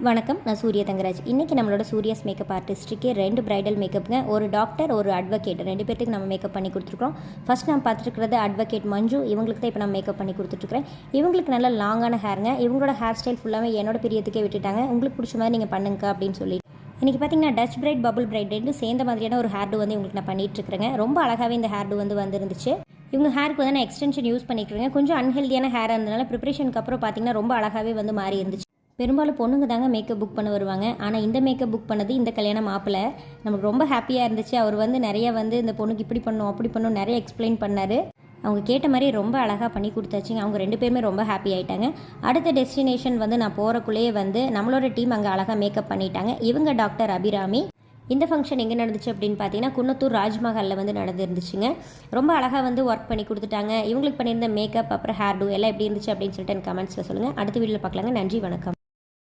வணக்கம், நான் சூர்யா தங்கராஜ். இன்றைக்கி நம்மளோட சூர்யாஸ் மேக்கப் ஆர்டிஸ்ட்டுக்கு 2 பிரைடல் மேக்கப்புங்க. ஒரு டாக்டர், ஒரு அட்வொகேட் 2 பேர்த்துக்கு நம்ம மேக்கப் பண்ணி கொடுத்துருக்கோம். ஃபஸ்ட் நம்ம பார்த்துருக்கிறது அட்வொகேட் மஞ்சு. இவங்களுக்கு தான் இப்போ நான் மேக்கப் பண்ணி கொடுத்துட்ருக்கேன். இவங்களுக்கு நல்ல லாங்கான ஹேருங்க. இவங்களோட ஹேர் ஸ்டைல் ஃபுல்லாகவே என்னோட பிரியத்துக்கே விட்டுட்டாங்க. உங்களுக்கு பிடிச்ச மாதிரி நீங்கள் பண்ணுங்க அப்படின்னு சொல்லி இன்றைக்கி பார்த்தீங்கன்னா டச் பிரைட், பபுள் பிரைட் 2 சேர்ந்த மாதிரியான ஒரு ஹேர் டூ வந்து உங்களுக்கு நான் பண்ணிகிட்ருக்கிறேங்க. ரொம்ப அழகாகவே இந்த ஹேர் டூ வந்துருந்துச்சு. இவங்க ஹேருக்கு வந்து நான் எக்ஸ்டென்ஷன் யூஸ் பண்ணிக்கிறேங்க. கொஞ்சம் அன்ஹெல்தியான ஹேராக இருந்ததுனால ப்ரிப்பரேஷனுக்கு அப்புறம் பார்த்தீங்கன்னா ரொம்ப அழகாகவே மாறி இருந்துச்சு. பெரும்பாலும் பொண்ணுங்க தாங்க மேக்கப் புக் பண்ண வருவாங்க. ஆனால் இந்த மேக்கப் புக் பண்ணது இந்த கல்யாண மாப்பிள்ளை. நமக்கு ரொம்ப ஹாப்பியாக இருந்துச்சு. அவர் நிறைய இந்த பொண்ணுக்கு இப்படி பண்ணும் அப்படி பண்ணும் நிறைய எக்ஸ்பிளைன் பண்ணார். அவங்க கேட்ட மாதிரி ரொம்ப அழகாக பண்ணி கொடுத்தாச்சுங்க. அவங்க 2 பேருமே ரொம்ப ஹாப்பி ஆகிட்டாங்க. அடுத்த டெஸ்டினேஷன் நான் போகிறக்குள்ளேயே நம்மளோட டீம் அங்கே அழகாக மேக்கப் பண்ணிட்டாங்க. இவங்க டாக்டர் அபிராமி. இந்த ஃபங்க்ஷன் எங்கே நடந்துச்சு அப்படின்னு பார்த்தீங்கன்னா குன்னத்தூர் ராஜ்மஹாலில் நடந்துருந்துச்சுங்க. ரொம்ப அழகாக ஒர்க் பண்ணி கொடுத்துட்டாங்க. இவங்களுக்கு பண்ணியிருந்த மேக்கப் அப்புறம் ஹேர் டூ எல்லாம் எப்படி இருந்துச்சு அப்படின்னு சொல்லிட்டு எனக்கு கமெண்ட்ஸில் சொல்லுங்கள். அடுத்த வீடியோவில் பார்க்கலாங்க. நன்றி, வணக்கம்.